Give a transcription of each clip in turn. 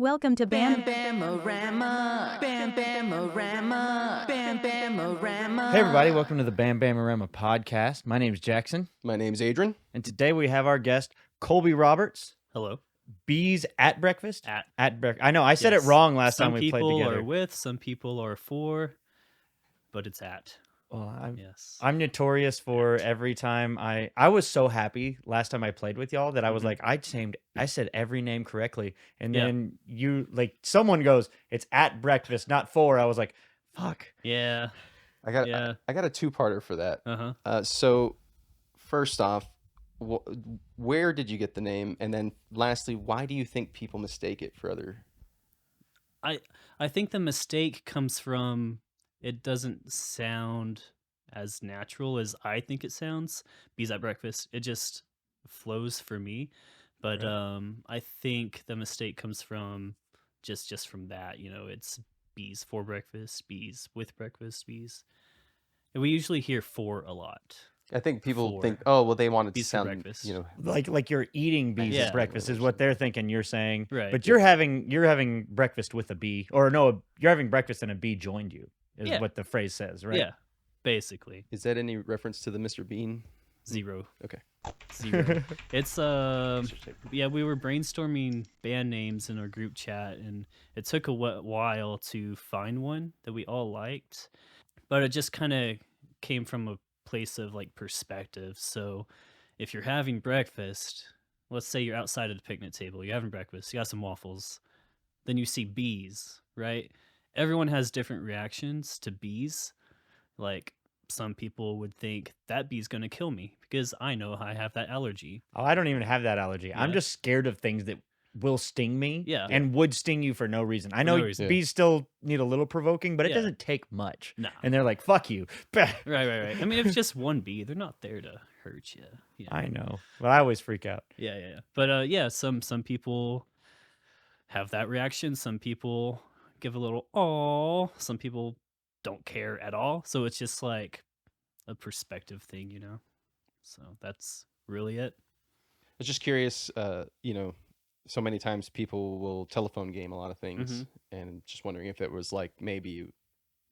Welcome to BamBamORama, BamBamORama, BamBamORama. Hey everybody, welcome to the BamBamORama podcast. My name's Jackson, My name's Adrian. and today we have our guest, Kolby Roberts. Hello. Bees at breakfast? At breakfast. I know, I said it yes. wrong last some time we played people together. are with, some people are for, but it's at. Well, Yes. I'm notorious for every time I was so happy last time I played with y'all that I was like, I said every name correctly. And Yeah. then someone goes, it's at breakfast, not for. I was like, fuck. Yeah. I got Yeah. I got a two-parter for that. Uh-huh. So first off, where did you get the name? And then lastly, why do you think people mistake it for other? I think the mistake comes from it doesn't sound as natural as I think it sounds. Bees at breakfast. It just flows for me. But I think the mistake comes from just from that, it's bees for breakfast, bees with breakfast, bees. And we usually hear for a lot. I think people For think, oh, well, they want it to bees for sound, breakfast. Like you're eating bees Yeah. at breakfast is what they're thinking you're saying. Right. But you're having breakfast with a bee, or no, you're having breakfast and a bee joined you is Yeah. what the phrase says, right? Yeah. Basically. Is that any reference to the Mr. Bean? Zero. Okay. Zero. It's yeah, we were brainstorming band names in our group chat, and it took a while to find one that we all liked, but it just kind of came from a place of like perspective. So if you're having breakfast, let's say you're outside of the picnic table, you're having breakfast, you got some waffles, then you see bees, right? Everyone has different reactions to bees. Like, some people would think that bee's gonna kill me because I know I have that allergy. Oh, I don't even have that allergy. I'm Yeah. just scared of things that will sting me Yeah. and would sting you for no reason. I know no reason. bees still need a little provoking, but it Yeah. doesn't take much. No. And they're like, fuck you. Right. I mean, if it's just one bee, they're not there to hurt you. I know. But I always freak out. Yeah. But yeah, some people have that reaction. Some people give a little "aw." Some people don't care at all. So it's just like a perspective thing, So that's really it. I was just curious, so many times people will telephone game a lot of things, and just wondering if it was like maybe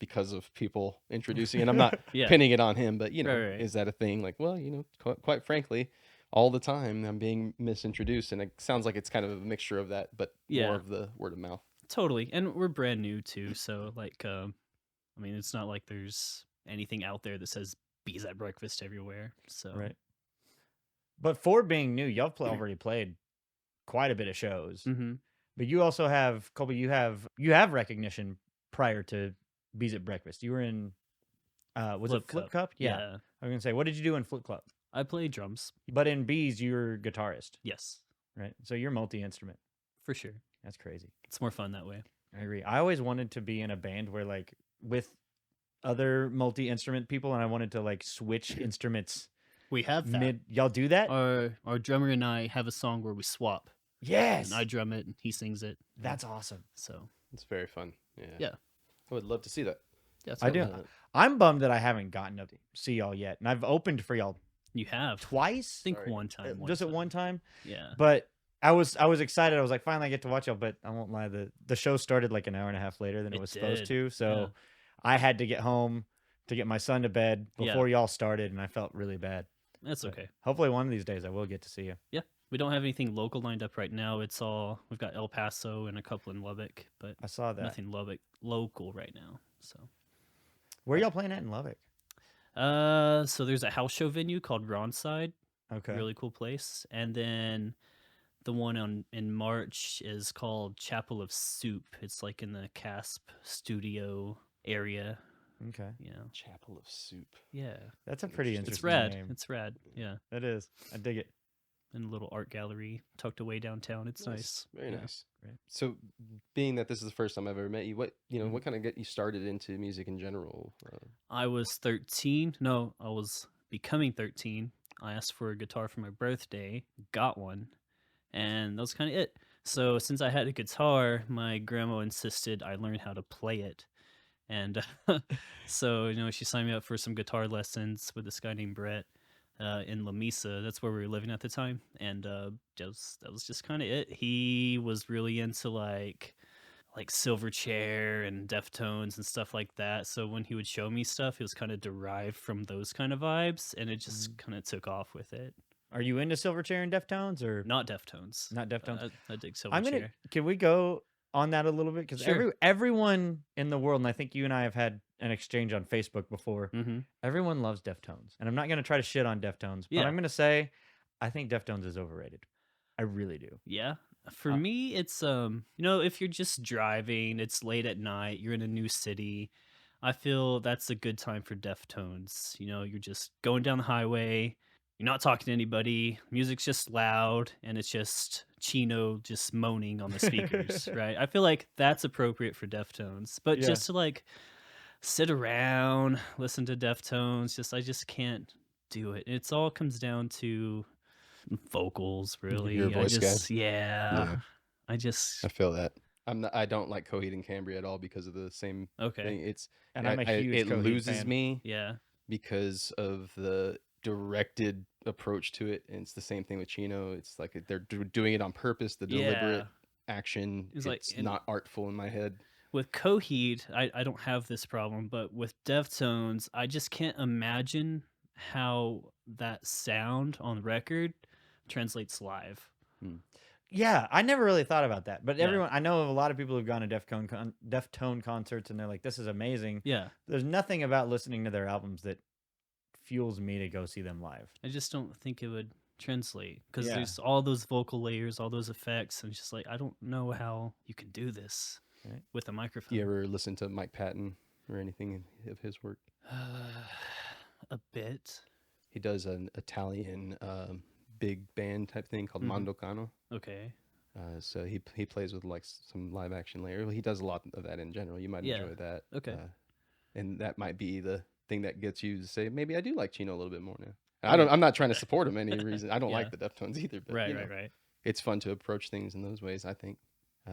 because of people introducing it. I'm not Yeah. pinning it on him, but Right. is that a thing? Like, well, quite frankly, all the time I'm being misintroduced, and it sounds like it's kind of a mixture of that, but Yeah. more of the word of mouth. Totally. And we're brand new too, so like I mean, it's not like there's anything out there that says bees at breakfast everywhere. So Right. But for being new, y'all already played quite a bit of shows. Mm-hmm. But you also have, Colby, you have recognition prior to Bees at Breakfast. You were in, was it Flip Cup? Yeah. I was going to say, what did you do in Flip Cup? I play drums. But in Bees, you're guitarist, Yes, right? So you're multi-instrument. for sure. That's crazy. It's more fun that way. I agree. I always wanted to be in a band where like with other multi-instrument people, and I wanted to like switch instruments We have that. Y'all do that? Our drummer and I have a song where we swap. Yes. And I drum it and he sings it. That's awesome. So It's very fun. Yeah. Yeah. I would love to see that. yeah, it's I fun. do. I'm bummed that I haven't gotten to see y'all yet. And I've opened for y'all You have. twice. I think Sorry. one time. Just at one time. Yeah. But I was excited. I was like, finally I get to watch y'all, but I won't lie, the show started like an hour and a half later than it It was supposed did, to. So yeah. I had to get home to get my son to bed Yeah. before y'all started, and I felt really bad. That's But okay. hopefully one of these days I will get to see you. Yeah. We don't have anything local lined up right now. It's all we've got El Paso and a couple in Lubbock, but I saw that. nothing Lubbock local right now. So Where y'all playing at in Lubbock? so there's a house show venue called Ronside. Okay. Really cool place. And then the one in March is called Chapel of Soup. It's like in the Casp studio area. Okay. Chapel of Soup. Yeah. That's a pretty Interesting. It's interesting rad. name. It's rad. Yeah. It is. I dig it. In a little art gallery tucked away downtown. It's nice. Very Yeah. nice. Right. So, being that this is the first time I've ever met you, what kind of got you started into music in general? I was 13. No, I was becoming 13. I asked for a guitar for my birthday, got one, and that was kind of it. So since I had a guitar, my grandma insisted I learn how to play it. And so, she signed me up for some guitar lessons with this guy named Brett. in La Mesa. That's where we were living at the time, and that was just kind of it. He was really into like Silverchair and Deftones and stuff like that. So when he would show me stuff, it was kind of derived from those kind of vibes, and it just kind of took off with it. Are you into Silverchair and Deftones or Not Deftones? not Deftones? I dig I'm Silverchair. gonna. Can we go on that a little bit? Because Sure. everyone in the world, and I think you and I have had an exchange on Facebook before. Mm-hmm. Everyone loves Deftones, and I'm not gonna try to shit on Deftones, but Yeah. I'm gonna say I think Deftones is overrated. I really do. Yeah. For me, it's if you're just driving, it's late at night, you're in a new city, I feel that's a good time for Deftones. You're just going down the highway, you're not talking to anybody, music's just loud, and it's just Chino just moaning on the speakers, right? I feel like that's appropriate for Deftones. But Yeah. just to like sit around, listen to Deftones, I just can't do it. It's all comes down to vocals, really. You're a voice guy. Yeah. I feel that. I don't like Coheed and Cambria at all because of the same Okay. thing. And I'm a huge it Coheed loses fan. me Yeah. because of the directed approach to it, and it's the same thing with Chino. It's like they're doing it on purpose. The deliberate action. It's It's like- not artful in my head. With Coheed, I don't have this problem, but with Deftones, I just can't imagine how that sound on record translates live. Yeah, I never really thought about that, but Yeah. I know of a lot of people who've gone to Deftone concerts, and they're like, "This is amazing." Yeah. There's nothing about listening to their albums that fuels me to go see them live. I just don't think it would translate because Yeah. there's all those vocal layers, all those effects, and it's just like, I don't know how you can do this Right. with a Do microphone. you ever listen to Mike Patton or anything of his work? A bit. He does an Italian big band type thing called Mhm. Mondocano. Okay. So he plays with like some live action layer. Well, he does a lot of that in general. You might Yeah. enjoy that. Okay. And that might be the thing that gets you to say, maybe I do like Chino a little bit more now. I'm not trying to support him any reason. I don't like Yeah. the Deftones either. But, Right. Right. It's fun to approach things in those ways, I think.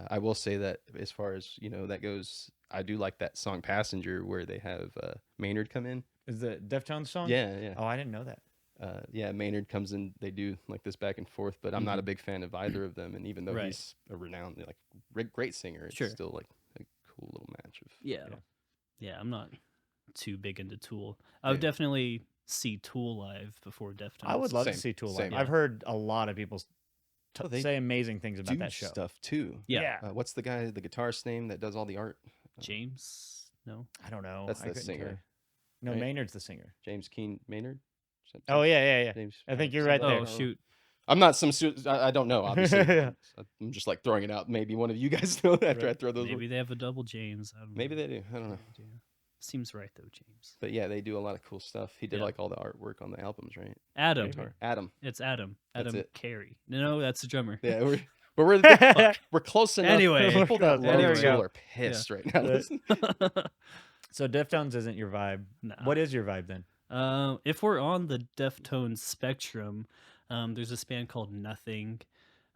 I will say that as far as, that goes, I do like that song Passenger where they have Maynard come in. Is the Deftones song? Yeah. Oh, I didn't know that. Maynard comes in. They do like this back and forth, but I'm not a big fan of either of them. And even though Right. he's a renowned, great singer, it's Sure. still like a cool little match of. Yeah. I'm not too big into Tool. I would Yeah. definitely see Tool live before Deftones. I would love to Same, see Tool live. same. I've heard a lot of people Oh, they say amazing things about do that show. stuff too. Yeah. What's the guitarist's name that does all the art? James? No. I don't know. That's I the couldn't singer. tell you. No, right? Maynard's the singer. James Keen Maynard. Oh yeah. James, I think you're right there. Oh, shoot. I'm not I don't know. Obviously, Yeah. I'm just like throwing it out. Maybe one of you guys know after I Right. throw those. Maybe they have a double James. I don't know. Maybe they do. I don't know. Yeah. Seems right, though, James. But yeah, they do a lot of cool stuff. He did Yeah. like all the artwork on the albums, right? Adam. Guitar. Adam. It's Adam. That's Adam it. Carey. No, that's the drummer. Yeah, we're close enough. Anyway. People that Yeah, love there we Tool go. are pissed right now. Yeah. Listen. So Deftones isn't your vibe. Nah. What is your vibe then? If we're on the Deftones spectrum, there's this band called Nothing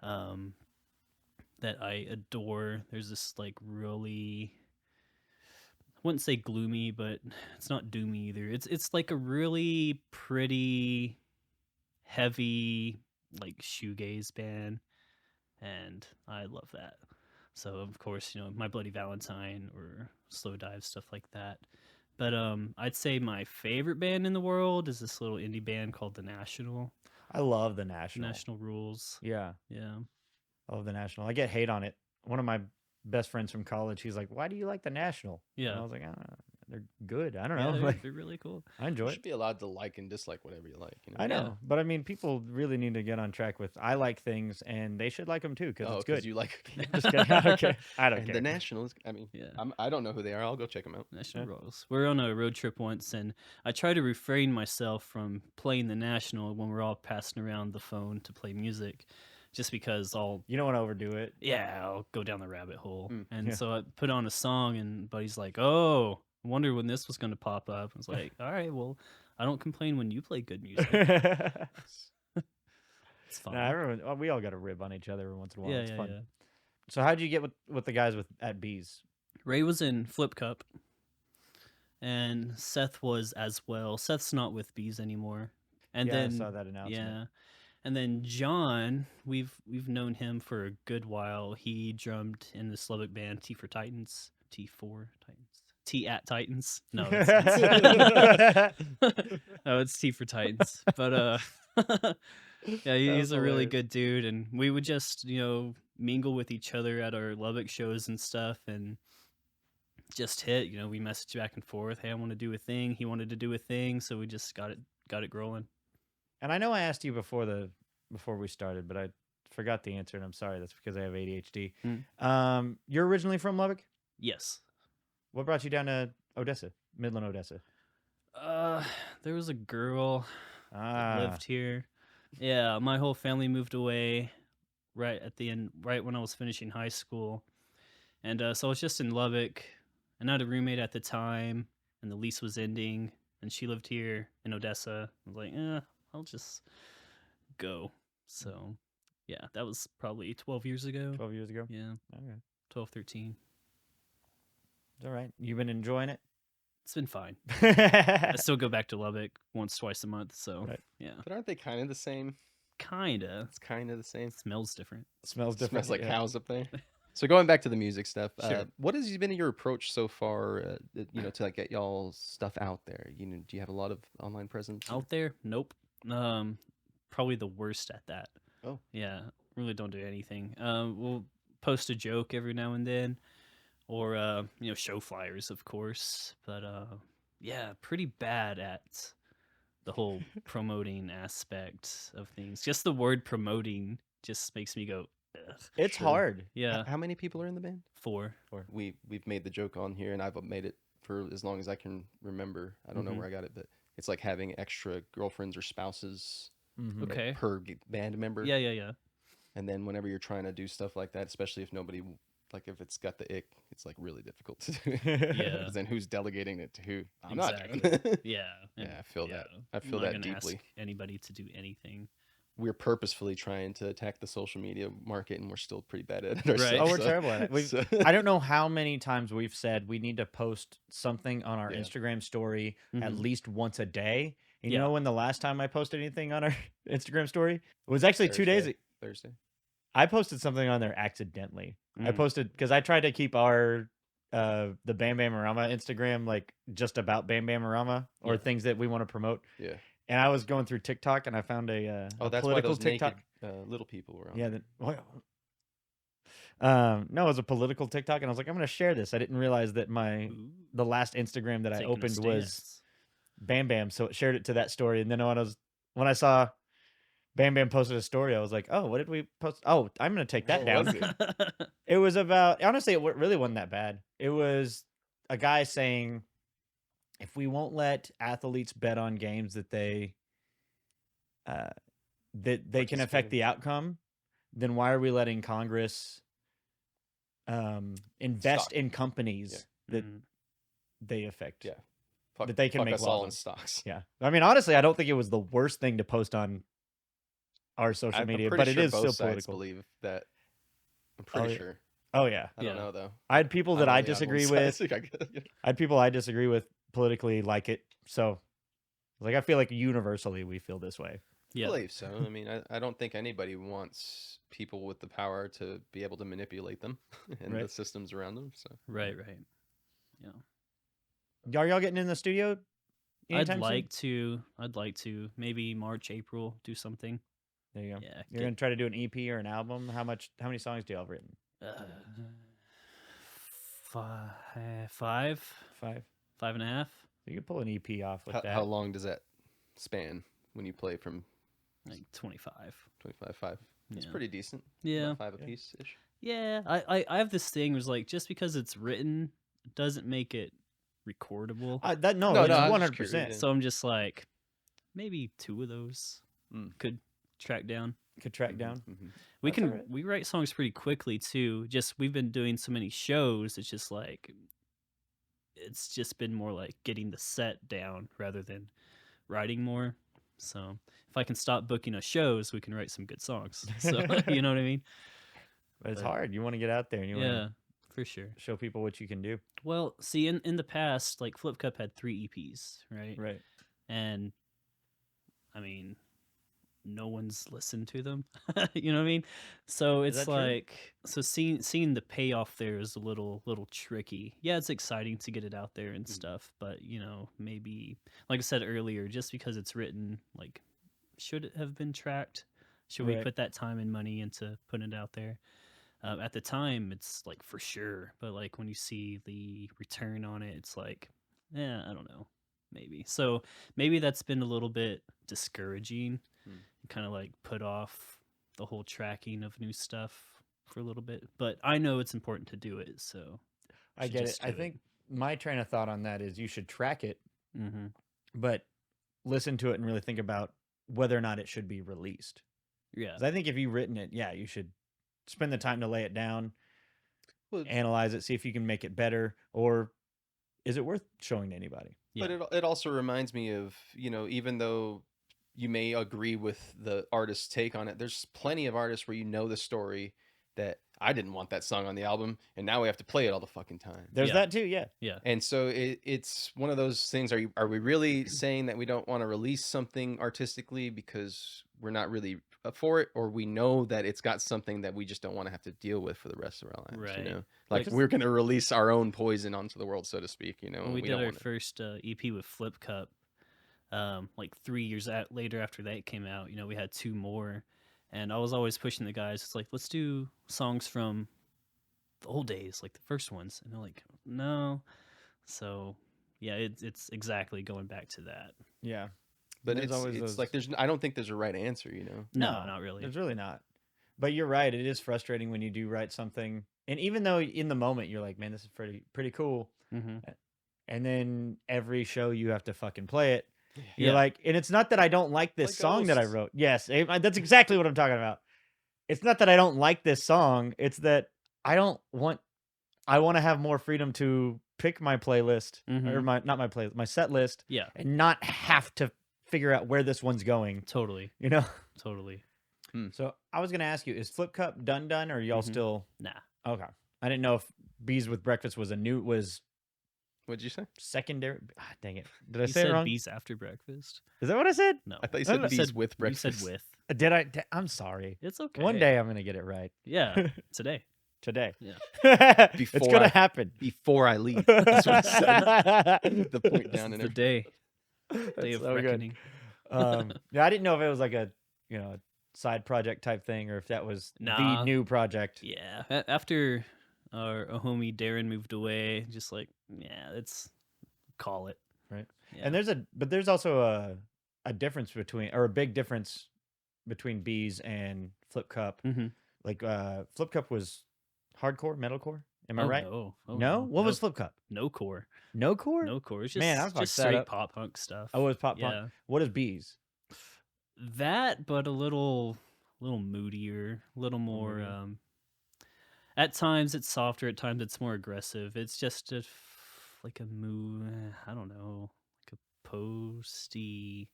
that I adore. There's this like really, I wouldn't say gloomy, but it's not doomy either. It's like a really pretty, heavy like shoegaze band, and I love that. So of course, My Bloody Valentine or Slow Dive, stuff like that. But I'd say my favorite band in the world is this little indie band called The National. I love the National. National Rules. Yeah, Yeah. I love the National. I get hate on it. One of my best friends from college, he's like, "Why do you like the National?" Yeah. And I was like, "They're good. I don't Yeah, know. they're, Like, they're really cool. I enjoy You it. should be allowed to like and dislike whatever you like. I know, Yeah. but I mean, people really need to get on track with. I like things, and they should like them too because it's good. You like. Just kidding. I don't care. I don't And care. the Nationals. I mean, Yeah. I don't know who they are. I'll go check them out. National Rules. We're on a road trip once, and I try to refrain myself from playing the National when we're all passing around the phone to play music, just because You don't want to overdo it. I'll go down the rabbit hole. And yeah. so I put on a song, and Buddy's like, "Oh, I wonder when this was going to pop up." I was like, "All right, well, I don't complain when you play good music. It's fine." Nah, everyone, we all got to rib on each other every once in a while. yeah, It's yeah, fun. yeah. So how'd you get with the guys at Bees? Ray was in Flip Cup, and Seth was as well. Seth's not with Bees anymore. And Yeah, then I saw that announcement. yeah, and then John, we've known him for a good while. He drummed in the Slovak band T for Titans, T4 Titans, T at Titans. No, no, it's T for Titans. But yeah, he's a really good dude, and we would just mingle with each other at our Lubbock shows and stuff, and just hit. We messaged back and forth. Hey, I want to do a thing. He wanted to do a thing, so we just got it growing. And I know I asked you before we started, but I forgot the answer, and I'm sorry. That's because I have ADHD. You're originally from Lubbock? Yes. What brought you down to Odessa, Midland, Odessa? There was a girl that lived here. Yeah, my whole family moved away right at the end, right when I was finishing high school, and so I was just in Lubbock, and I had a roommate at the time, and the lease was ending, and she lived here in Odessa. I was like, I'll just go. So, yeah, that was probably 12 years ago. 12 years ago? Yeah. Okay. 12, 13. It's all right. You've been enjoying it? It's been fine. I still go back to Lubbock once, twice a month. So, yeah. But aren't they kind of the same? Kinda. It's kind of the same. Smells different. Smells different. Smells like cows up there. So going back to the music stuff, Sure. what has been your approach so far? To like get y'all stuff out there. Do you have a lot of online presence out there? Nope. Probably the worst at that. Oh, yeah. Really don't do anything. We'll post a joke every now and then, or show flyers, of course. But yeah, pretty bad at the whole promoting aspect of things. Just the word promoting just makes me go, ugh. It's hard. Yeah. How many people are in the band? 4. We've made the joke on here, and I've made it for as long as I can remember. I don't know where I got it, but it's like having extra girlfriends or spouses Okay. per band member. Yeah. And then whenever you're trying to do stuff like that, especially if nobody, like if it's got the ick, it's like really difficult to do. Yeah. Because then who's delegating it to who? I'm Exactly. not doing it. Yeah. Yeah, I feel that. I I'm feel not that gonna deeply. ask anybody to do anything. We're purposefully trying to attack the social media market, and we're still pretty bad at it Right. ourselves. Oh, we're so- terrible at it. so- I don't know how many times we've said we need to post something on our Yeah. Instagram story at Mhm. least once a day. And Yeah. you know when the last time I posted anything on our Instagram story? It was actually 2 days. Thursday. I posted something on there accidentally. I Mm. posted because I tried to keep our the BamBamORama Instagram like just about BamBamORama or Yeah. things that we want to promote. Yeah. And I was going through TikTok and I found a Oh, that's why political those TikTok. naked little people were on. Yeah. No, it was a political TikTok, and I was like, I'm gonna share this. I didn't realize that Ooh, the last Instagram that I taking a opened was stance. Bam Bam, so it shared it to that story. And then when I saw Bam Bam posted a story, I was like, oh, what did we post? Oh, I'm gonna take that What down. was it? It was about, honestly, it really wasn't that bad. It was a guy saying, if we won't let athletes bet on games that they can affect the outcome, then why are we letting Congress invest Stock. in companies that Mhm. they affect? Yeah. Fuck, that they can fuck make us laws all on. in stocks. Yeah. I mean, honestly, I don't think it was the worst thing to post on our social I'm media, pretty but it sure is both still sides political. believe that. I'm pretty yeah. sure. Oh yeah. I don't Yeah. know though. I had people that I'm I only on one disagree side, with. so I I had people I disagree with politically like it. So like I feel like universally we feel this way. Yeah. believe so. I mean, I don't think anybody wants people with the power to be able to manipulate them and the Right. systems around them. So Right. Yeah. Are y'all getting in the studio? anytime soon? I'd like to. Maybe March, April, do something. There you go. Yeah. You're gonna try to do an EP or an album. How many songs do you have written? Five 5. and a half. You could pull an EP off with that. how long does that span when you play from Like 25. 25 5? It's Yeah. pretty decent. Yeah. About 5 apiece ish. Yeah. I have this thing was like just because it's written doesn't make it recordable. No, No, it's no, I was just 100%. curious. So I'm just like maybe 2 of those Mm. could track down. Could track down. Mhm. We That's can alright. we write songs pretty quickly too. Just we've been doing so many shows. It's just like it's just been more like getting the set down rather than writing more. So if I can stop booking us shows, we can write some good songs. So you know what I mean? But it's But- hard. You want to get out there and you Yeah, want for sure. to show people what you can do. Well, see, in the past, like Flip Cup had 3 EPs, right? Right. And I mean, no one's listened to them. You know what I mean? So Is it's that true? like, so seeing the payoff there is a little tricky. Yeah, it's exciting to get it out there and stuff, but you know, maybe like I said earlier, just because it's written, like, should it have been tracked? Should we Right. put that time and money into putting it out there? At the time, it's like for sure, but like when you see the return on it, it's like, yeah, I don't know, maybe. So maybe that's been a little bit discouraging, kind of like put off the whole tracking of new stuff for a little bit. But I know it's important to do it, so I should get it. just I do think my train of thought on that is you should track it, Mm-hmm. but listen to it and really think about whether or not it should be released. Yeah, 'Cause I think if you've written it, yeah, you should spend the time to lay it down, Well, analyze it, see if you can make it better, or is it worth showing to anybody? yeah, but it also reminds me of, you know, even though you may agree with the artist's take on it, there's plenty of artists where you know the story that I didn't want that song on the album, and now we have to play it all the fucking time. There's Yeah. that too, yeah. yeah. And so it's one of those things. Are we really saying that we don't want to release something artistically because we're not really for it, or we know that it's got something that we just don't want to have to deal with for the rest of our lives? Right. You know, like Like- we're going to release our own poison onto the world, so to speak. You know, When we did don't our want it. first EP with Flip Cup, like 3 years later after that came out, you know, we had 2 more, and I was always pushing the guys. It's like, let's do songs from the old days, like the first ones, and they're like, no. So yeah, it's exactly going back to that. Yeah. But There's it's always those- like I don't think there's a right answer. You know, No, not really. There's really not. But you're right. It is frustrating when you do write something, and even though in the moment you're like, "Man, this is pretty cool," Mm-hmm. and then every show you have to fucking play it. You're Yeah. like, and it's not that I don't like this Like song that I Ghosts. wrote. Yes, that's exactly what I'm talking about. It's not that I don't like this song. It's that I want to have more freedom to pick my playlist or Mhm. not my playlist, my set list, Yeah, and not have to figure out where this one's going. totally, You know. totally. So I was gonna ask you, is Flip Cup done, or are y'all Mhm. still Nah. okay? I didn't know if Bees with Breakfast was what'd you say? secondary. Ah, dang it! Did I You say it said wrong? bees after breakfast. Is that what I said? No, I thought you I said don't- bees with breakfast. You said with. Did I? I'm sorry. It's okay. One day I'm gonna get it right. Yeah, today. Today. Yeah. it's Before gonna I- happen. Before I leave, that's what I said. The point down and the everything. day That's of so good. reckoning. Yeah, I didn't know if it was like a side project type thing, or if that was the Nah. new project. Yeah, after our homie Darren moved away, just like, yeah, let's call it. Right. Yeah. And there's also a difference or a big difference between Bees and Flip Cup. Mm-hmm. Like Flip Cup was hardcore, metalcore. Am I right? No. Oh, No? What was no. Flip Cup? No core? No core? No core. It's just, Man, I fucked just that straight up. pop punk stuff. Oh, it was pop punk. Yeah. What is Bees? That, but a little moodier, a little more. moodier. At times it's softer. At times it's more aggressive. It's just like a I don't know, like a post emo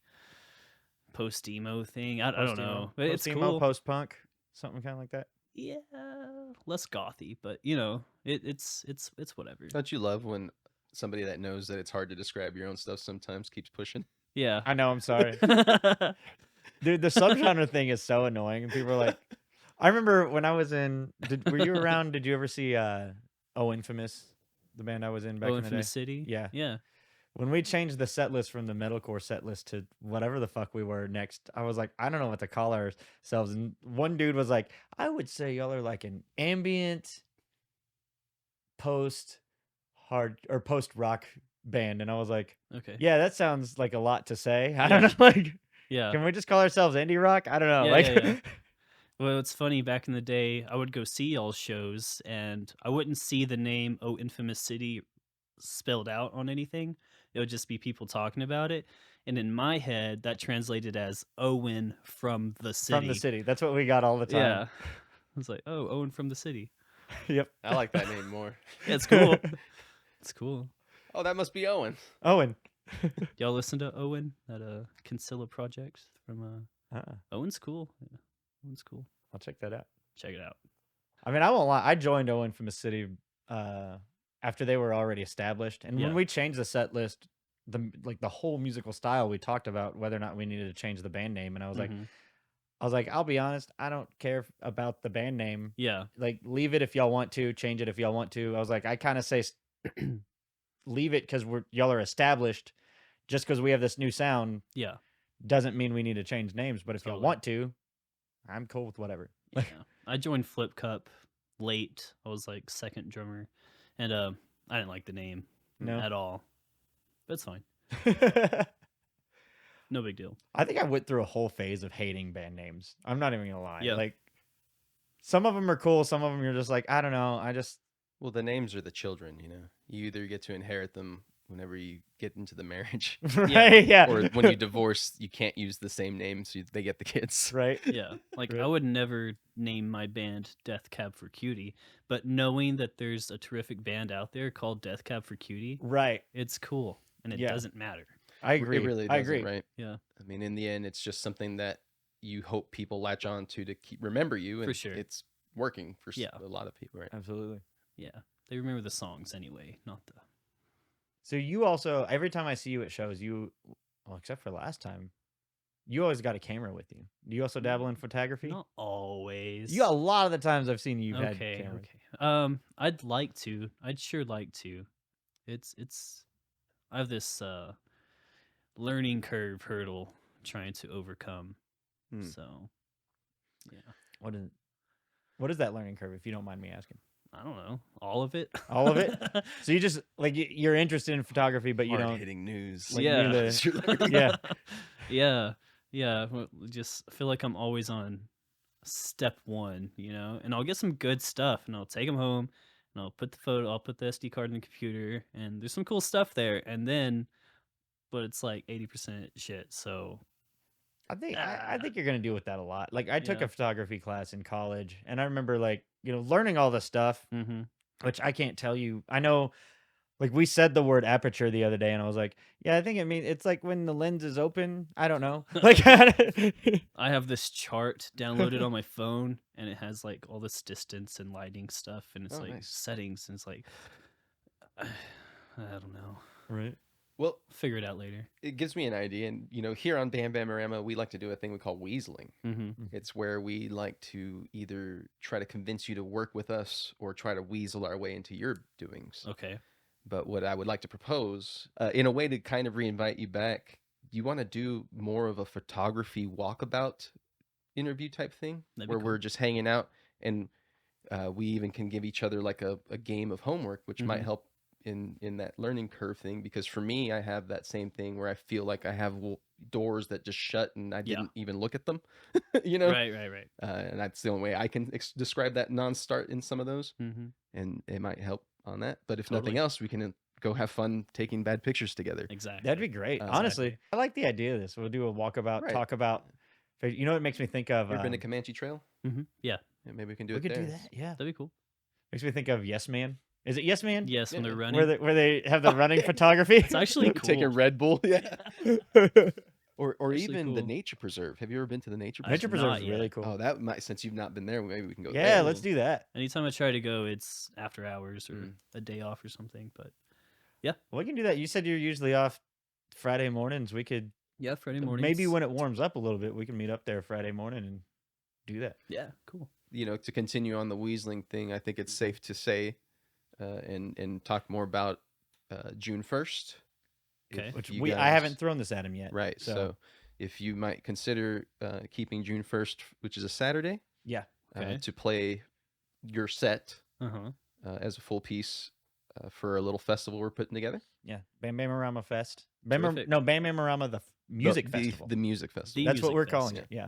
thing. I don't know, but it's Post-emo, cool. post-punk, something kind of like that. Yeah, less gothy, but you know, it's whatever. Don't you love when somebody that knows that it's hard to describe your own stuff sometimes keeps pushing? Yeah. I know, I'm sorry. Dude, the subgenre thing is so annoying. And people are like, I remember when I was were you around? Did you ever see Oh Infamous, the band I was in back in the day? Infamous City. Yeah. Yeah. When we changed the set list from the metalcore set list to whatever the fuck we were next, I was like, I don't know what to call ourselves. And one dude was like, I would say y'all are like an ambient post rock band. And I was like, Okay. yeah, that sounds like a lot to say. I don't know. Like, Yeah. can we just call ourselves indie rock? I don't know. Yeah, like, yeah, yeah. Well, it's funny. Back in the day, I would go see y'all's shows, and I wouldn't see the name "Oh Infamous City" spelled out on anything. It would just be people talking about it, and in my head, that translated as "Owen from the city." from the city. That's what we got all the time. Yeah. I was like, "Oh, Owen from the city." Yep. I like that name more. Yeah, it's cool. It's cool. Oh, that must be Owen. Owen. Y'all listen to Owen, that Kinsilla project from Uh-uh. Owen's cool. Yeah. Owen's cool. I'll check that out. Check it out. I mean, I won't lie. I joined Infamous City after they were already established. And Yeah. when we changed the set list the whole musical style. We talked about whether or not we needed to change the band name, and I was Mhm. like, I'll be honest, I don't care about the band name. Yeah. Like, leave it if y'all want to, change it if y'all want to. I was like, I kind of say leave it because y'all are established. Just because we have this new sound Yeah. doesn't mean we need to change names. But if y'all Totally. want to, I'm cool with whatever. Yeah. I joined Flip Cup late. I was like second drummer, and I didn't like the name No. at all. But it's fine. No big deal. I think I went through a whole phase of hating band names. I'm not even gonna lie. Yeah. Like, some of them are cool. Some of them you're just like, I don't know. Well, the names are the children, you know. You either get to inherit them whenever you get into the marriage, Right? Yeah. or when you divorce, you can't use the same name, so they get the kids. Right. Yeah. Like Right. I would never name my band Death Cab for Cutie, but knowing that there's a terrific band out there called Death Cab for Cutie, Right. it's cool and it Yeah. doesn't matter. I agree. It really I doesn't, agree. right? Yeah. I mean, in the end, it's just something that you hope people latch on to remember you, and For sure. it's working for Yeah. a lot of people, right? Absolutely. Yeah. They remember the songs anyway, not the. So you also, every time I see you at shows, well, except for last time, you always got a camera with you. Do you also dabble in photography? Not always. You, a lot of the times I've seen you've had Okay. cameras. Okay. I'd like to. I'd sure like to. It's. I have this learning curve hurdle trying to overcome. Hmm. So. Yeah. What is that learning curve, if you don't mind me asking? I don't know. All of it. All of it? So you just like you're interested in photography, but you don't. Hard-hitting news. Like, Yeah. you're Yeah. Yeah. Yeah. Just feel like I'm always on step one, you know, and I'll get some good stuff and I'll take them home and I'll put the SD card in the computer and there's some cool stuff there. And then, but it's like 80% shit. So I think you're gonna deal with that a lot. Like, I took Yeah. a photography class in college, and I remember learning all this stuff, mm-hmm. which I can't tell you. I know, like, we said the word aperture the other day, and I was like, yeah, I think it's like when the lens is open. I don't know. Like, I have this chart downloaded on my phone and it has like all this distance and lighting stuff and it's Oh, like nice. settings and it's like, I don't know. right. Well, Figure it out later. it gives me an idea, and here on BamBamORama, we like to do a thing we call weaseling. Mm-hmm. It's where we like to either try to convince you to work with us or try to weasel our way into your doings. Okay. But what I would like to propose, in a way to kind of reinvite you back, you want to do more of a photography walkabout interview type thing, That'd be where cool. we're just hanging out, and we even can give each other like a game of homework, which might Mhm. help in that learning curve thing. Because for me, I have that same thing where I feel like I have doors that just shut and I Yeah. didn't even look at them, you know? Right. And that's the only way I can describe that non-start in some of those, Mm-hmm. and it might help on that. But if Totally. nothing else, we can go have fun taking bad pictures together. Exactly. That'd be great. Honestly, I like the idea of this. We'll do a walkabout, Right. talk about. You know what it makes me think of? You ever been to Comanche Trail? Mm-hmm. Yeah, Yeah, maybe we can do we it could there. do that. Yeah. that'd be cool. Makes me think of Yes Man. Is it Yes Man? Yes, when Yeah. they're running. Where they have the running photography. It's actually cool. Take a Red Bull, yeah. Or Actually even the cool. Nature Preserve. Have you ever been to the Nature I've Nature Preserve? Preserve is not really yet. cool. Oh, that might, since you've not been there, maybe we can go Yeah, there. let's do that. Anytime I try to go, it's after hours or Mm. a day off or something. But We can do that. You said you're usually off Friday mornings. We could yeah, Friday morning. maybe when it warms up a little bit, we can meet up there Friday morning and do that. Yeah, cool. To continue on the weaseling thing, I think it's safe to say and talk more about June 1st. Okay. Which you I guys- haven't thrown this at him yet. Right. So if you might consider keeping June 1st, which is a Saturday, yeah. Okay. to play your set Uh-huh. as a full piece for a little festival we're putting together. Yeah. BamBamORama Fest. Terrific. BamBamORama the music the, festival. The music festival. The That's what music we're fest, calling yeah. it. Yeah.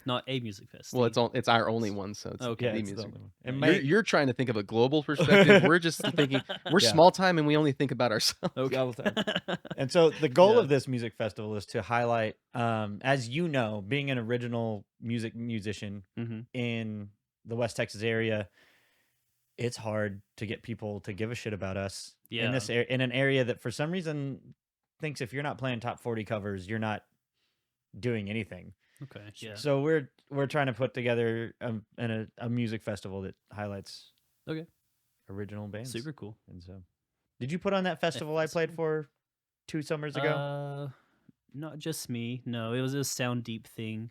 Not a music fest. Well, the- it's our only one, so it's Okay. Yeah, the it's the music. only one. It Yeah. might- You're trying to think of a global perspective. We're just thinking we're Yeah. small time and we only think about ourselves. Okay. all the time. And so the goal Yeah. of this music festival is to highlight, as you know, being an original musician Mm-hmm. in the West Texas area, it's hard to get people to give a shit about us in this in an area that for some reason thinks if you're not playing top 40 covers, you're not doing anything. Okay. Yeah. So we're trying to put together a music festival that highlights Okay. original bands. Super cool. And so, did you put on that festival I played for 2 summers ago? Not just me. No, it was a Sound Deep thing.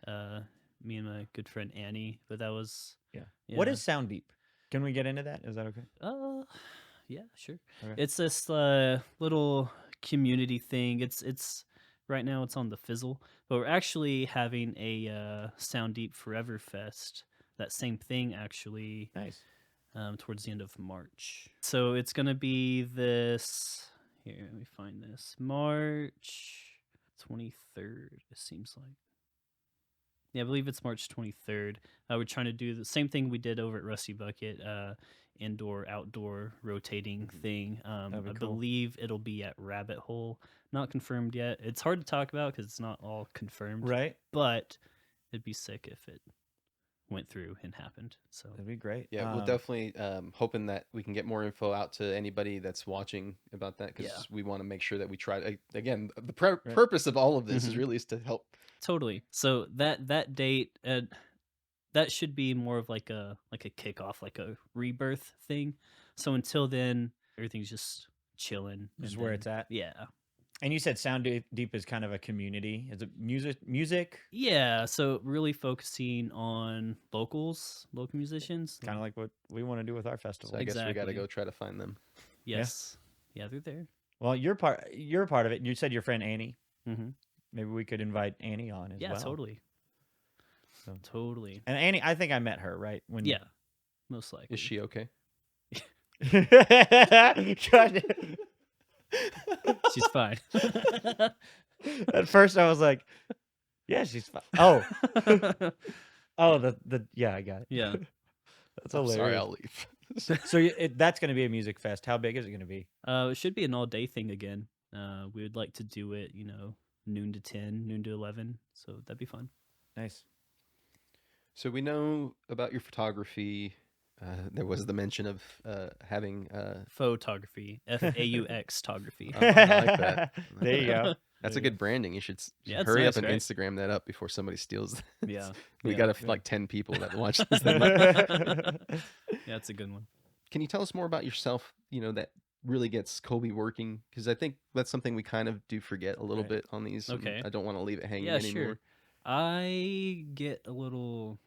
Me and my good friend Annie, but that was Yeah. What yeah. is Sound Deep? Can we get into that? Is that okay? Yeah, sure. Okay. It's this little community thing. It's right now it's on the Fizzle, but we're actually having a Sound Deep Forever Fest. That same thing actually Nice. towards the end of March. So it's gonna be this. Here, let me find this. March 23rd. It seems like. Yeah, I believe it's March 23rd. We're trying to do the same thing we did over at Rusty Bucket, indoor, outdoor rotating thing. I That'd be cool. believe it'll be at Rabbit Hole. Not confirmed yet. It's hard to talk about because it's not all confirmed. Right? But it'd be sick if it went through and happened. So That'd be great. Yeah, we'll definitely hoping that we can get more info out to anybody that's watching about that, because Yeah. we want to make sure that we try. Again, the purpose of all of this is really is to help. totally. So that date, that should be more of like a kickoff, like a rebirth thing. So until then, everything's just chilling. Just and where then- it's at. Yeah. And you said Sound Deep is kind of a community. Is it music? Yeah, so really focusing on local musicians. Kind of like what we want to do with our festival. So I guess we got to Exactly. go try to find them. Yes. Yeah, they're there. Well, you're part of it. You said your friend Annie. Mm-hmm. Maybe we could invite Annie on as Yeah, well. totally. So- Totally. And Annie, I think I met her, right? When Yeah, most likely. Is she okay? God. She's fine. At first, I was like, "Yeah, she's fine." Oh, yeah, I got it. Yeah. That's I'm hilarious. sorry, I'll leave. So that's going to be a music fest. How big is it going to be? It should be an all-day thing again. We would like to do it, noon to 10, noon to 11. So that'd be fun. Nice. So we know about your photography. There was the mention of having. Photography. FAUX-tography. Oh, I like that. There you go. That's a good branding. You should Yeah, it's hurry nice, up and right? Instagram that up before somebody steals that. Yeah. We Yeah. got like 10 people that watch this thing. Yeah, it's a good one. Can you tell us more about yourself, that really gets Kolby working? Because I think that's something we kind of do forget a little Right. bit on these. and Okay. I don't want to leave it hanging Yeah, anymore. sure. I get a little.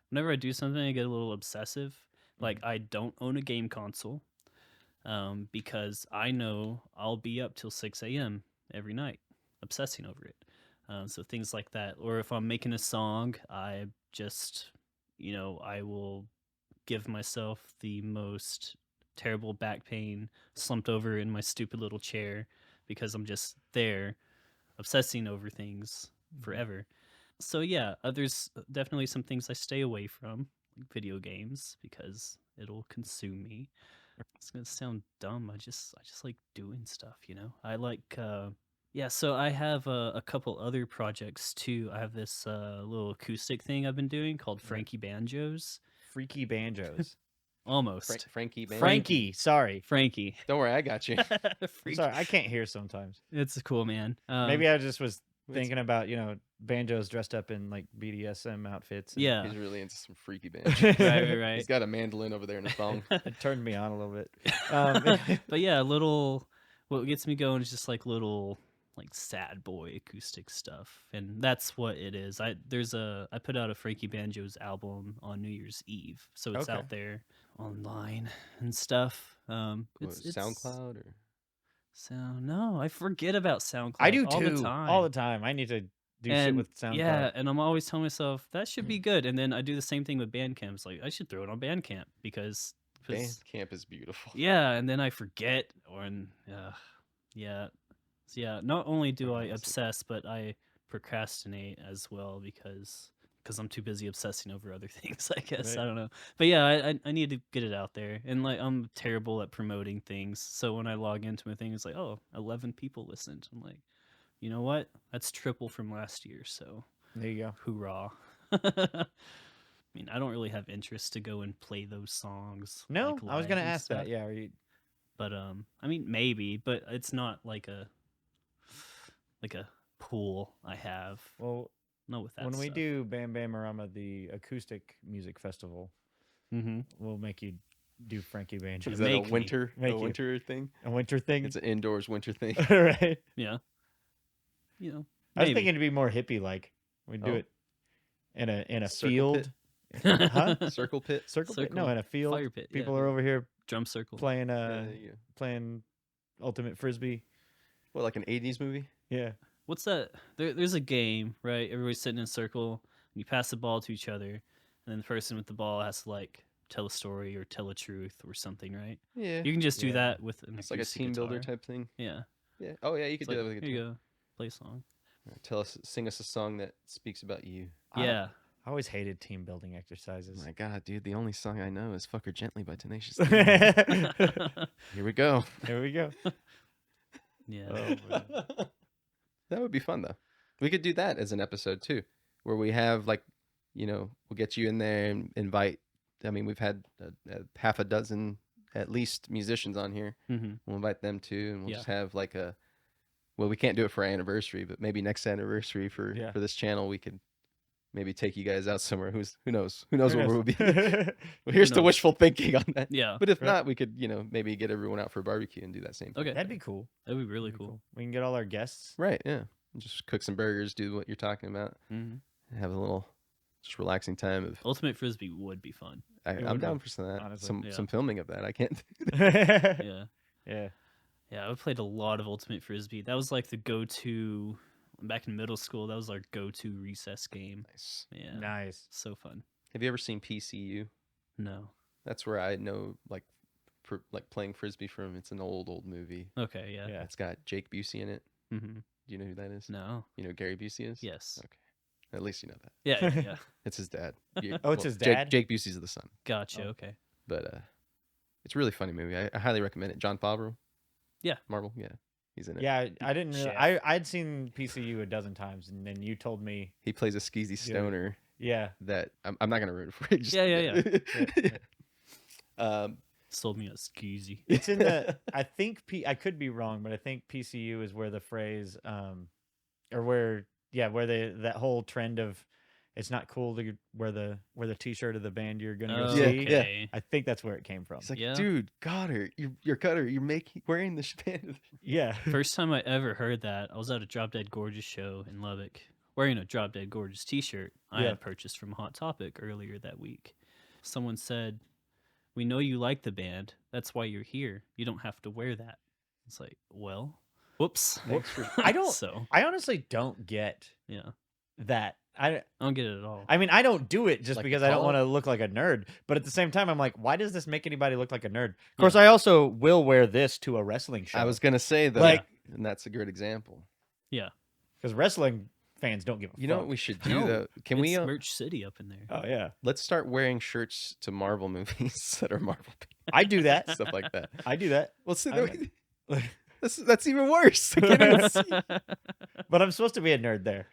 Whenever I do something, I get a little obsessive. Like, I don't own a game console because I know I'll be up till 6 a.m. every night obsessing over it. So things like that. Or if I'm making a song, I just, I will give myself the most terrible back pain, slumped over in my stupid little chair because I'm just there obsessing over things forever. So yeah, there's definitely some things I stay away from, like video games, because it'll consume me. It's gonna sound dumb. I just like doing stuff, I like so I have a couple other projects too. I have this little acoustic thing I've been doing called Frankie Banjos. Freaky banjos. Almost. Frankie, man. Frankie, sorry. Frankie. Don't worry, I got you. I'm Freak. sorry, I can't hear sometimes. It's cool, man. Maybe I just was thinking about banjos dressed up in like BDSM outfits. and Yeah. He's really into some freaky band. right. He's got a mandolin over there in a thong. It turned me on a little bit. But yeah, what gets me going is just like little like sad boy acoustic stuff, and that's what it is. I put out a Frankie Banjos album on New Year's Eve, so it's Okay. out there online and stuff. What, It's SoundCloud or No, I forget about SoundCloud. I do all too. the time. All the time. I need to do shit And, with SoundCloud. Yeah, and I'm always telling myself that should be good, and then I do the same thing with Bandcamp. It's like I should throw it on Bandcamp because Bandcamp is beautiful. yeah, and then I forget, yeah. So yeah, not only do I Honestly. obsess, but I procrastinate as well because I'm too busy obsessing over other things, I guess. Right. I don't know. But yeah, I need to get it out there. And like I'm terrible at promoting things. So when I log into my thing, it's like, oh, 11 people listened. I'm like, you know what? That's triple from last year, so There you go. hoorah. I mean, I don't really have interest to go and play those songs. No, like, I was live gonna and ask that. stuff. Yeah, are you? But I mean maybe, but it's not like a pool I have. Well, Not with that. when we stuff. do BamBamORama, the acoustic music festival, Mm-hmm. we'll make you do Frankie banjo. Is that Make a me. winter Make a you. winter thing? A winter thing, It's an indoors winter thing. right? Yeah. You know. I was Maybe. thinking it'd be more hippie like. We'd do Oh. it in a Circle field. pit? Huh? Circle pit. Circle pit? No, Circle. in a field. Fire pit. People yeah. are over here Drum circle. playing Yeah, there you go. playing ultimate frisbee. What, like an 80s movie? Yeah. What's that? There's a game, right? Everybody's sitting in a circle. And you pass the ball to each other, and then the person with the ball has to like tell a story or tell a truth or something, right? Yeah. You can just do Yeah. that with an It's like a acoustic team builder guitar. type thing. Yeah. Yeah. Oh yeah, you could It's do like, that with a here you guitar. go. Play a song. Sing us a song that speaks about you. Yeah. I always hated team building Oh exercises. my god, dude, the only song I know is "Fuck Her Gently" by Tenacious D. Here Here we go. we go. Yeah. Oh, man. That would be fun though. We could do that as an episode too, where we have like, we'll get you in there and invite. I mean, we've had half a dozen at least musicians on here. hmm We'll invite them too, and we'll Yeah. just have like a. Well, we can't do it for our anniversary, but maybe next anniversary for this channel, we could maybe take you guys out somewhere. Who knows? Who knows where we'll be? Well, here's the knows? wishful thinking on that. Yeah. But if Right. not, we could, maybe get everyone out for a barbecue and do that same thing. Okay. That'd be cool. That'd be really That'd be cool. We can get all our guests. Right, yeah. Just cook some burgers, do what you're talking about, hmm and have a little just relaxing time of Ultimate frisbee would be fun. It I'm would down be, for some of that. honestly. Yeah. Some filming of that. I can't Yeah. Yeah. Yeah. I played a lot of ultimate frisbee. That was like the go-to back in middle school. That was our go-to recess game. Nice. Yeah. Nice. So fun. Have you ever seen PCU? No. That's where I know like playing frisbee from. It's an old movie. Okay. Yeah. Yeah. It's got Jake Busey in it. hmm Do you know who that is? No. You know who Gary Busey is? Yes. Okay. At least you know that. Yeah. Yeah. Yeah. It's his dad. Oh, it's his dad? Jake Busey's the son. Gotcha. Oh. Okay. But it's a really funny movie. I highly recommend it. John Favreau. Yeah. Marvel. Yeah. He's in it. Yeah, I didn't. Chef. I'd seen PCU a dozen times, and then you told me. He plays a skeezy stoner Yeah. that I'm not gonna ruin it for you. Just, Yeah. Yeah. Sold me a skeezy. It's in the. I think I could be wrong, but I think PCU is where the phrase, or where that whole trend of, it's not cool to wear the T-shirt of the band you're gonna go Oh, see. yeah. okay. I think that's where it came from. He's like, Yeah. dude, Goddard, you're Cutter. You're wearing the band. Yeah. First time I ever heard that, I was at a Drop Dead Gorgeous show in Lubbock, wearing a Drop Dead Gorgeous T-shirt I Yeah. had purchased from Hot Topic earlier that week. Someone said, "We know you like the band. That's why you're here. You don't have to wear that." It's like, well, whoops. Thanks for- I don't. So I honestly don't get yeah, that. I don't get it at all. I mean, I don't do it just Like the because I don't call? want to look like a nerd. But at the same time, I'm like, why does this make anybody look like a nerd? Of course, I also will wear this to a wrestling show. I was gonna say that, Like- and that's a good example. yeah, because wrestling fans don't give a You know fuck. what we should I do know. though? Can we It's Merch City up in there. Oh yeah, let's start wearing shirts to Marvel movies that are Marvel I do that. stuff like that? I do that. Well, see, I'm- that's even worse. I can't even see. But I'm supposed to be a nerd there.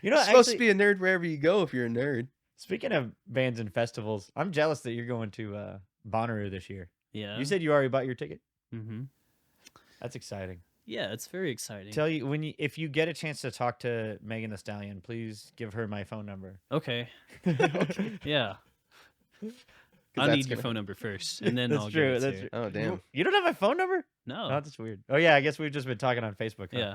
You know, You're supposed actually, to be a nerd wherever you go if you're a nerd. speaking of bands and festivals, I'm jealous that you're going to Bonnaroo this year. Yeah. You said you already bought your ticket. Mm-hmm. That's exciting. Yeah, it's very exciting. Tell you if you get a chance to talk to Megan Thee Stallion, please give her my phone number. Okay. Yeah. 'Cause I that's need your gonna- phone number first, and then That's I'll true. give it to That's you. true. Oh damn! You don't have my phone number? No. Oh, that's weird. Oh yeah, I guess we've just been talking on Facebook. Huh? Yeah.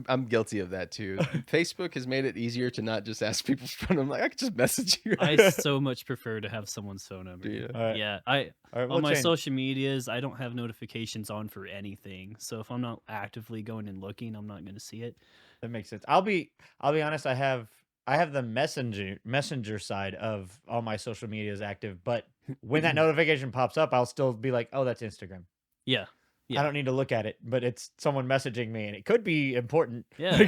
I'm guilty of that too. Facebook has made it easier to not just ask people's phone. I'm like, I could just message you. I so much prefer to have someone's phone number. Do you? All right. Yeah. All right. On We'll my change. social medias, I don't have notifications on for anything. So if I'm not actively going and looking, I'm not going to see it. That makes sense. I'll be honest. I have the messenger side of all my social medias active, but when that notification pops up, I'll still be like, oh, that's Instagram. Yeah. Yeah. I don't need to look at it, but it's someone messaging me, and it could be important. Yeah.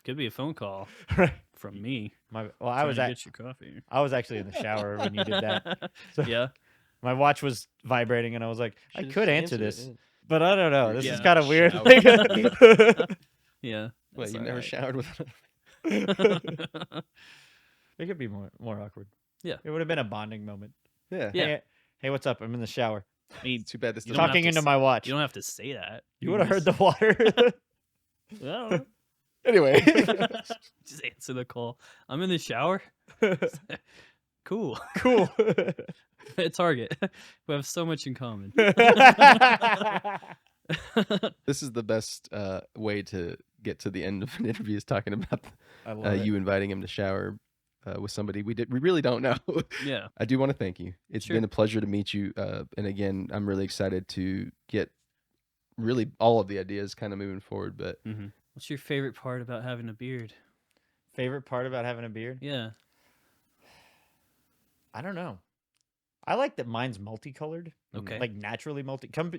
Could be a phone call Right. from me. I trying was to at get your coffee. I was actually in the shower when you did that. So- Yeah. My watch was vibrating, and I was like, I Should've could just answer answered this, it, but I don't know. This is Yeah. kind of weird. Shower. Yeah. What, that's you never alright. showered with? It could be more awkward. Yeah. It would have been a bonding moment. Yeah. Yeah. Hey, what's up? I'm in the shower. I mean, Too bad this You doesn't. don't have Talking to into s- my watch. you don't have to say that. You would have heard the water. I don't know. Anyway, Just answer the call. I'm in the shower. Cool. Cool. At Target. We have so much in common. This is the best way to get to the end of an interview is talking about I love it. you inviting him to shower with somebody we really don't know. Yeah. I do want to thank you. It's Sure. been a pleasure to meet you. And again, I'm really excited to get really all of the ideas kind of moving forward. But What's your favorite part about having a beard? Favorite part about having a beard? Yeah. I don't know. I like that mine's multicolored. Okay. Like naturally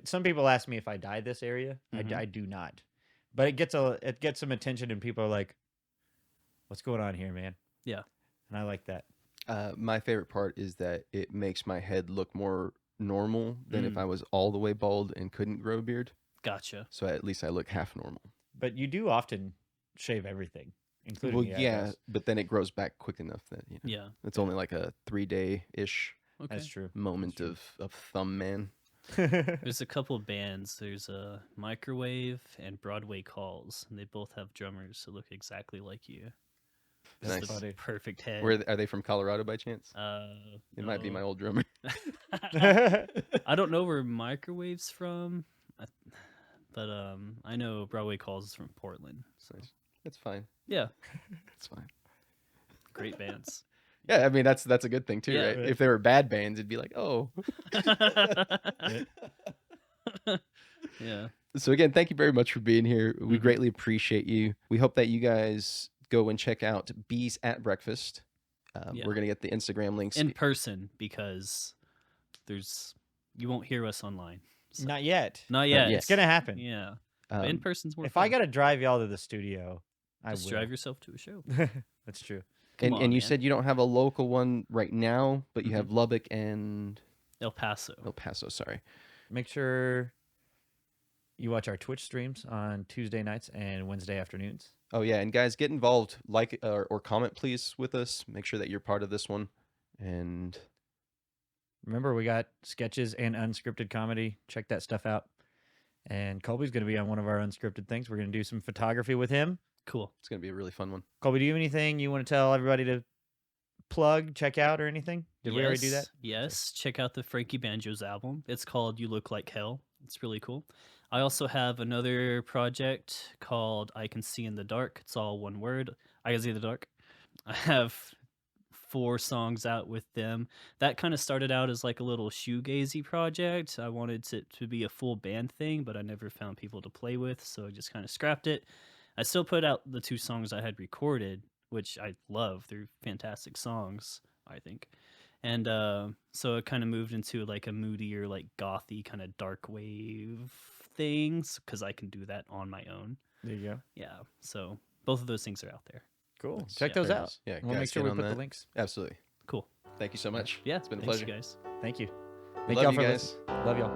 Some people ask me if I dye this area. Mhm. I do not. But it gets some attention and people are like, "What's going on here, man?" Yeah. And I like that. my favorite part is that it makes my head look more normal than if Mm. I was all the way bald and couldn't grow a beard. Gotcha. So at least I look half normal. But you do often shave everything, including Well, the yeah, eyebrows. but then it grows back quick enough that Yeah. it's only like a 3-day-ish Okay. That's true. moment of thumb man. There's a couple of bands. There's a Microwave and Broadway Calls, and they both have drummers that look exactly like you. Just Nice. the Funny. perfect head. Where are they from? Colorado by chance? It might be no. my old drummer. I don't know where Microwave's from, but I know Broadway Calls is from Portland. So That's fine. yeah, That's fine. great bands. Yeah, I mean that's a good thing too, Yeah. right? Right. If they were bad bands, it'd be like, oh. Yeah. So again, thank you very much for being here. We Mhm. greatly appreciate you. We hope that you guys go and check out Bees at Breakfast. Yeah. We're gonna get the Instagram links. In person, because you won't hear us online. So- Not yet. Not yet. yet. It's gonna happen. Yeah. But in Um, person's more If fun. I gotta drive y'all to the studio, I Just will. drive yourself to a show. That's true. Come and on, you man. said you don't have a local one right now, but you have Lubbock and El Paso. El Paso. Sorry. Make sure you watch our Twitch streams on Tuesday nights and Wednesday afternoons. Oh yeah, and guys, get involved. Like or comment please with us. Make sure that you're part of this one. And Remember, we got sketches and unscripted comedy. Check that stuff out. And Colby's going to be on one of our unscripted things. We're going to do some photography with him. Cool. it's gonna be a really fun one. Colby, do you have anything you want to tell everybody to plug, check out, or anything? Did we already do that? Yes. Check out the Frankie Banjos album. It's called You Look Like Hell. It's really cool. I also have another project called I Can See in the Dark. It's all one word. I Can See in the Dark. I have 4 songs out with them. That kind of started out as like a little shoegazy project. I wanted it to be a full band thing, but I never found people to play with, so I just kind of scrapped it. I still put out the 2 songs I had recorded, which I love. They're fantastic songs, I think. And so it kind of moved into like a moodier, like gothy kind of dark wave things, because I can do that on my own. There you go. Yeah. So both of those things are out there. Cool. Nice. Check Yeah. those Very out. nice. Yeah, We'll guys, make sure get we on put the that. links. Absolutely. Cool. Thank you so much. Yeah. It's been a thanks, pleasure. you guys. Thank you. We Thank love y'all you for guys. listening. Love y'all.